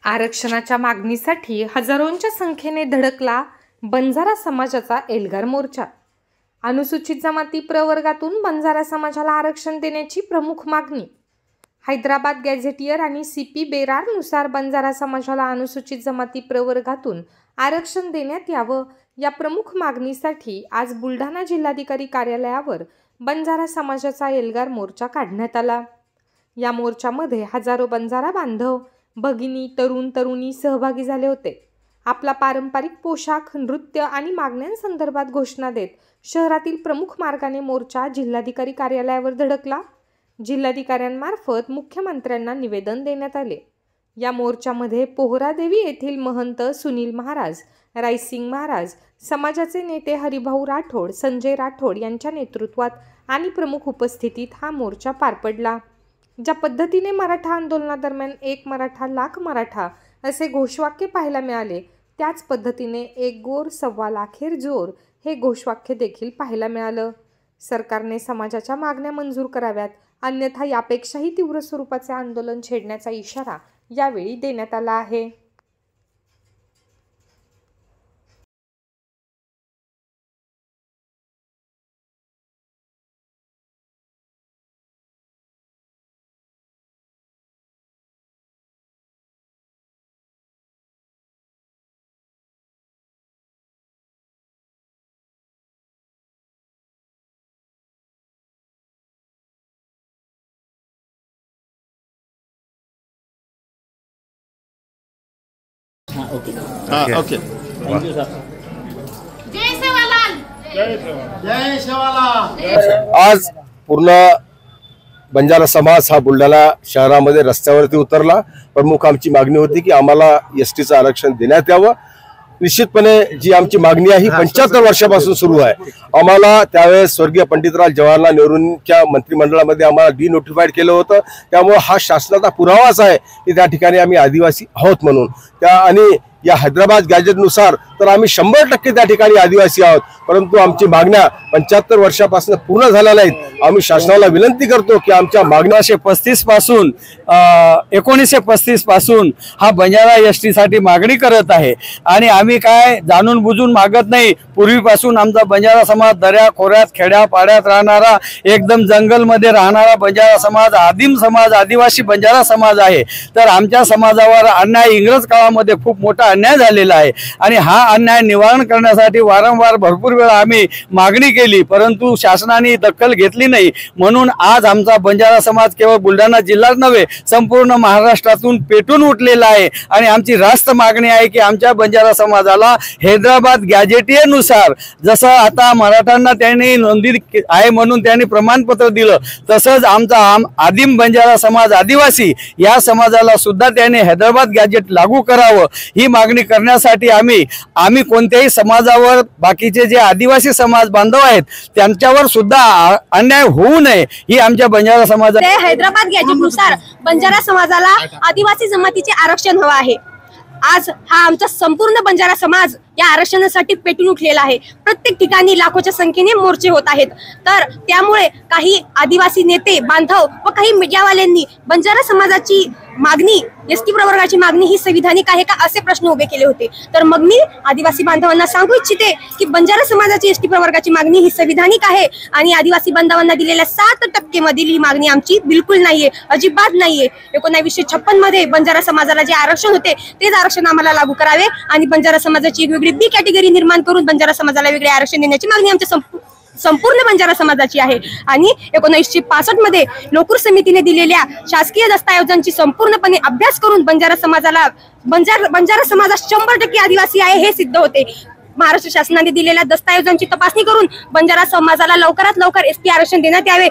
आरक्षणाच्या मागणीसाठी हजारोंच्या संख्येने धडकला बंजारा समाजाचा एल्गार मोर्चा। अनुसूचित जमाती प्रवर्गातून बंजारा समाजाला आरक्षण देण्याची प्रमुख मागणी। हैदराबाद गॅझेटियर आणि CP बेरारनुसार बंजारा समाजाला अनुसूचित जमाती प्रवर्गातून आरक्षण देण्यात यावं या प्रमुख मागणीसाठी आज बुलढाणा जिल्हाधिकारी कार्यालयावर बंजारा समाजाचा एल्गार मोर्चा काढण्यात आला। या मोर्चामध्ये हजारो बंजारा बांधव, भगिनी, तरुण तरुणी सहभागी झाले होते। आपला पारंपरिक पोशाख, नृत्य आणि मागण्यांसंदर्भात घोषणा देत शहरातील प्रमुख मार्गाने मोर्चा जिल्हाधिकारी कार्यालयावर धडकला। जिल्हाधिकाऱ्यांमार्फत मुख्यमंत्र्यांना निवेदन देण्यात आले। या मोर्चामध्ये पोहरादेवी येथील महंत सुनील महाराज, रायसिंग महाराज, समाजाचे नेते हरिभाऊ राठोड, संजय राठोड यांच्या नेतृत्वात आणि प्रमुख उपस्थितीत हा मोर्चा पार पडला। ज्या पद्धतीने मराठा आंदोलनादरम्यान एक मराठा लाख मराठा असे घोषवाक्य पाहायला मिळाले, त्याच पद्धतीने एक गोर सव्वा लाखेर जोर हे घोषवाक्य देखील पाहायला मिळालं। सरकारने समाजाच्या मागण्या मंजूर कराव्यात, अन्यथा यापेक्षाही तीव्र स्वरूपाचे आंदोलन छेडण्याचा इशारा यावेळी देण्यात आला आहे। ओके। Thank you sir. जय सेवालाल, जय सेवालाल। आज पूर्ण बंजारा समाज हा बुलढाणा शहरामध्ये रस्त्यावरती उतरला। प्रमुख आमची मागणी होती की आम्हाला एसटीचं आरक्षण देण्यात यावं। निश्चितपणे जी आमची मागणी आहे ही 75 वर्षापासून सुरू आहे। आम्हाला त्यावेळेस स्वर्गीय पंडितराव जवाहरलाल नेहरूंच्या मंत्रिमंडळामध्ये आम्हाला डिनोटिफाईड केलं होतं। त्यामुळे हा शासनाचा पुरावाच आहे की त्या ठिकाणी आम्ही आदिवासी आहोत म्हणून। आणि या हैदराबाद गॅजेटनुसार तर आम्ही 100% त्या ठिकाणी आदिवासी आहोत, परंतु आमची मागण्या 75 वर्षापासून पूर्ण झाल्या नाहीत। आम्ही शासनाला विनंती करतो की आमच्या मागण्या 1935 पासून 1935 पासून हा बंजारा एसटी साठी मागणी करत आहे आणि आम्ही काय जाणून बुजून मागत नाही। पूर्वीपासून आमचा बंजारा समाज दऱ्या खोऱ्यात खेड्यापाड्यात राहणारा, एकदम जंगलमध्ये राहणारा बंजारा समाज, आदिम समाज, आदिवासी बंजारा समाज आहे। तर आमच्या समाजावर अन्याय इंग्रज काळामध्ये खूप मोठा अन्याय झालेला आहे आणि हा अन्याय निवारण करण्यासाठी वारंवार भरपूर वेळा आम्ही मागणी केली, परंतु शासनाने दखल घेतली नाही। म्हणून आज आमचा बंजारा समाज केवळ बुलढाणा जिल्हाच नव्हे, संपूर्ण महाराष्ट्रातून पेटून उठलेला आहे आणि आमची रास्त मागणी आहे की आमच्या बंजारा समाजाला हैदराबाद गॅजेटियरनुसार जसं आता मराठ्यांना त्यांनी नोंदणी आहे म्हणून त्यांनी प्रमाणपत्र दिलं, तसंच आमचा आदिम बंजारा समाज, आदिवासी या समाजाला सुद्धा त्यांनी हैदराबाद गॅजेट लागू करावं ही मागणी करण्यासाठी आम्ही कोणत्याही समाजावर, बाकीचे जे आदिवासी समाज बांधव आहेत त्यांच्यावर सुद्धा अन्याय होऊ नये ही आमच्या बंजारा समाजाला। हैदराबाद गॅजेटनुसार बंजारा समाजाला आदिवासी जमातीचे आरक्षण हवं आहे। आज हा आमचा संपूर्ण बंजारा समाज या आरक्षणासाठी पेटून उठलेला आहे। प्रत्येक ठिकाणी लाखोच्या संख्येने मोर्चे होत आहेत। तर त्यामुळे काही आदिवासी नेते बांधव व काही मीडियावाल्यांनी बंजारा समाजाची मागणी, एसटी प्रवर्गाची मागणी ही संविधानिक आहे का असे प्रश्न उभे केले होते। तर मग मी आदिवासी बांधवांना सांगू इच्छिते की बंजारा समाजाची एसटी प्रवर्गाची मागणी ही संविधानिक आहे आणि आदिवासी बांधवांना दिलेल्या 7% मधील ही मागणी आमची बिलकुल नाहीये, अजिबात नाहीये। 1956 मध्ये बंजारा समाजाला जे आरक्षण होते तेच आरक्षण आम्हाला लागू करावे आणि बंजारा समाजाची एक वेगळी बी कॅटेगरी निर्माण करून बंजारा समाजाला वेगळे आरक्षण देण्याची मागणी आमच्या संपूर्ण बंजारा समाजाची आहे। आणि 1965 मध्ये लोकूर समितीने दिलेल्या शासकीय दस्तावेजांची संपूर्णपणे अभ्यास करून बंजारा समाज 100% आदिवासी आहे हे सिद्ध होते। महाराष्ट्र शासनाने दिलेल्या दस्तावेजांची तपासणी करून बंजारा समाजाला लवकरात लवकर एसटी आरक्षण देण्यात यावे